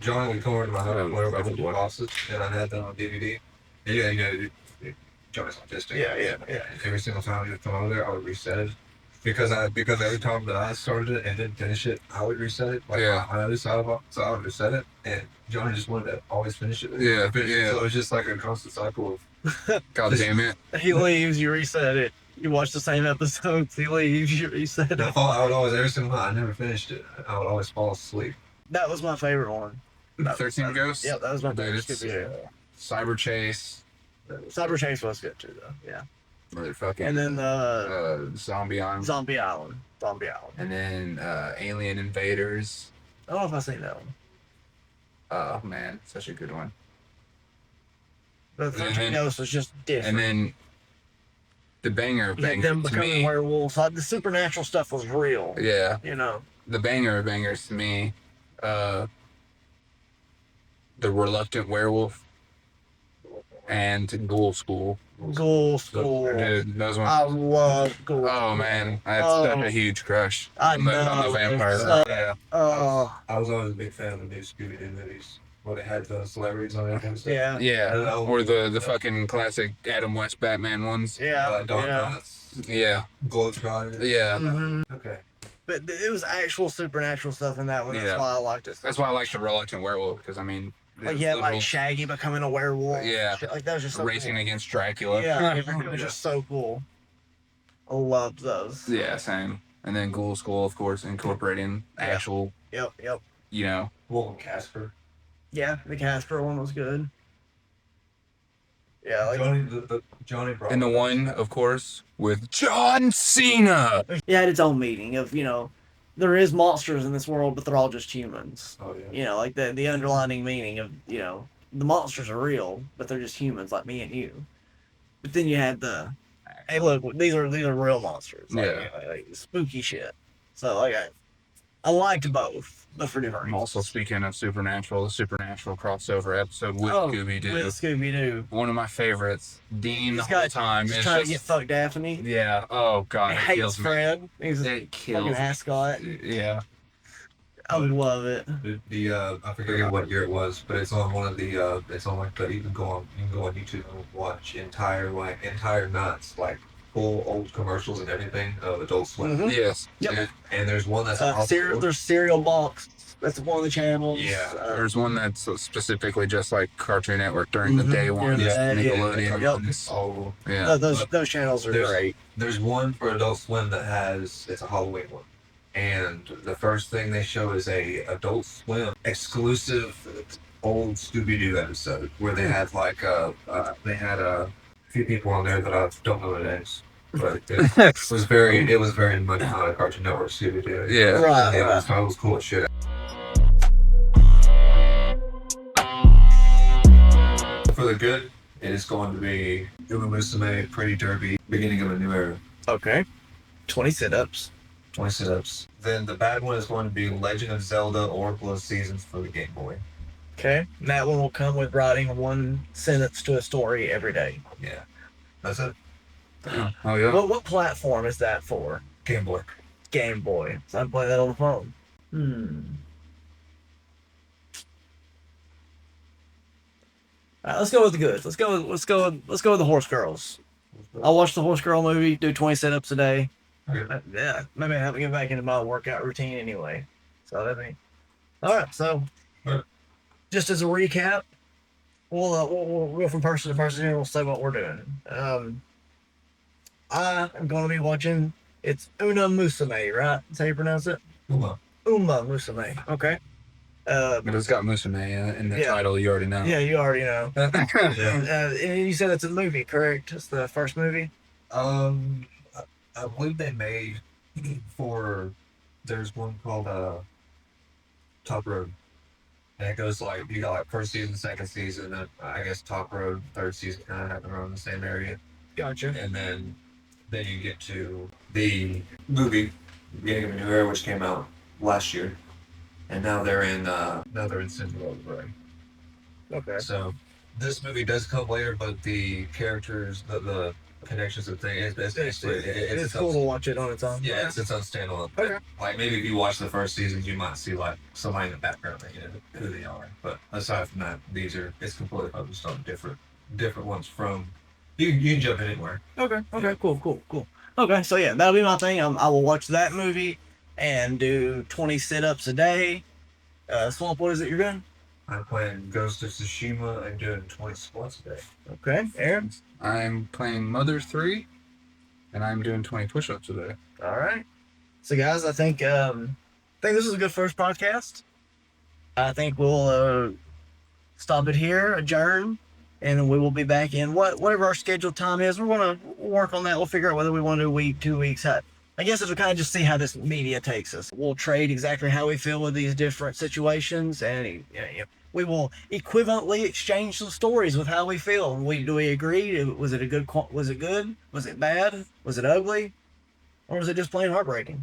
John would come over to my house whenever I would do bosses, and I had that on DVD. And yeah, John's autistic. Yeah. Every single time he would come over there, I would reset it. Because every time that I started it and didn't finish it, I would reset it. Like Yeah. on the other side of it, so I would reset it, and John just wanted to always finish it. Yeah, Finish it. yeah. So it was just like a constant cycle of God damn it. He leaves, you reset it. You watch the same episodes, he leaves, you reset it. I would always, every single time, I never finished it. I would always fall asleep. That was my favorite one. 13 Ghosts? Yeah, that was my Dude, favorite it's Scooby Doo. Cyber Chase, Cyber Chase was good too, though. Yeah. motherfucking And then Zombie Island. Zombie Island. And then Alien Invaders. I don't know if I've seen that one. Oh man, such a good one. The 13 Ghosts was just different. And then the banger of Yeah, bangers them to becoming me. werewolves. Like, the supernatural stuff was real. Yeah, You know. the banger of bangers to me. The Reluctant Werewolf and Ghoul School. Ghoul School. Dude, those ones. I love Ghoul. Oh man, I had such a huge crush I on the know. vampire. It's Yeah. Oh, I was always a big fan of the new Scooby-Doo movies, where they had the celebrities on it and stuff. yeah. Yeah. Oh. Or the fucking classic Adam West Batman ones. Yeah. Don yeah. Knotts, Yeah. Globetrotter. Yeah. Mhm. Okay. But it was actual supernatural stuff in that one. That's Yeah. why I liked it. That's why I like the Reluctant Werewolf, because I mean, Like, yeah, little like Shaggy becoming a werewolf. Yeah. Shit like that was just so racing cool. against Dracula. Yeah, it was just so cool. I loved those. Yeah, same. And then Ghoul School, of course, incorporating actual, Yep. you know. Well, Casper. Yeah, the Casper one was good. Yeah, like Johnny Bravo. And the one, of course, with John Cena. it had its own meaning of, there is monsters in this world, but they're all just humans. Oh yeah. Like the underlining meaning of, the monsters are real, but they're just humans like me and you. But then you had hey look, these are real monsters. Like, Yeah. like spooky shit. So like I liked both, but for different reasons. Also, speaking of Supernatural, the Supernatural crossover episode with Oh, Scooby-Doo. with Scooby-Doo. One of my favorites. Dean the He's whole got time. He's It's trying to get just, fucked Daphne. yeah. Oh, God. He It hates kills me. Fred. He's a It kills fucking me. ascot. Yeah. I love it. The I forget what year it was, but it's on one of the it's on like the you can go on YouTube and watch entire nuts like full old commercials and everything of Adult Swim. Mhm. Yes. Yep. Yeah. And there's one that's a There's Cereal Box. That's one of the channels. Yeah. There's one that's specifically just like Cartoon Network during the Mhm. day one. Yeah, yeah, Nickelodeon yeah. ones. Oh, Yeah. Those channels are There's- great. there's one for Adult Swim that it's a Halloween one, and the first thing they show is a Adult Swim exclusive old Scooby-Doo episode where they had like they had a few people on there that I don't know their names, but it was very much not a Cartoon Network Scooby-Doo. Yeah. Right. It was cool as shit. For the good, it is going to be Uma Musume, Pretty Derby, beginning of a new era. Okay. 20 sit-ups. 20 sit-ups. Then the bad one is going to be Legend of Zelda Oracle of Seasons for the Game Boy. Okay. And that one will come with writing one sentence to a story every day. Yeah. That's it. Oh, yeah. What platform is that for? Game Boy. Game Boy. So I can play that on the phone. All right, let's go with the goods. Let's go with the Horse Girls. I'll watch the Horse Girl movie, do 20 sit-ups a day. Okay. Yeah, maybe I have to get back into my workout routine anyway. So that'd be all right. So, Alright. just as a recap, we'll go from person to person and we'll say what we're doing. I am going to be watching. It's Una Musume, right? That's how you pronounce it. Uma. Uma Musume. Okay. But it's got Musume in the Yeah. title, you already know. Yeah, you already know. Yeah. And you said it's a movie, correct? It's the first movie. I believe they made there's one called Top Road. And it goes like, you got like first season, second season, and I guess Top Road, third season kind of happen around the same area. Gotcha. And then you get to the movie Beginning of a New Era, which came out last year, and now they're in Central Oakland. Okay. So this movie does come later, but the characters, the connections and things, It's cool to watch it on its own. yeah, it's its own standalone. Okay. Like maybe if you watch the first season, you might see like somebody in the background that you know who they are. But aside from that, it's completely focused on different ones from. You can jump in anywhere. Okay. Cool. Okay, so yeah, that'll be my thing. I will watch that movie and do 20 sit-ups a day. Swamp, what is it you're doing? I'm playing Ghost of Tsushima and doing 20 squats a day. Okay, Aaron. I'm playing Mother 3, and I'm doing 20 push-ups a day. All right. So guys, I think this is a good first podcast. I think we'll stop it here, adjourn, and we will be back in whatever our scheduled time is. We're gonna work on that. We'll figure out whether we want to do a week, 2 weeks. I guess it'll kind of just see how this media takes us. We'll trade exactly how we feel with these different situations, and we will equivalently exchange some stories with how we feel. Do we agree? Was it good? Was it good? Was it bad? Was it ugly? Or was it just plain heartbreaking?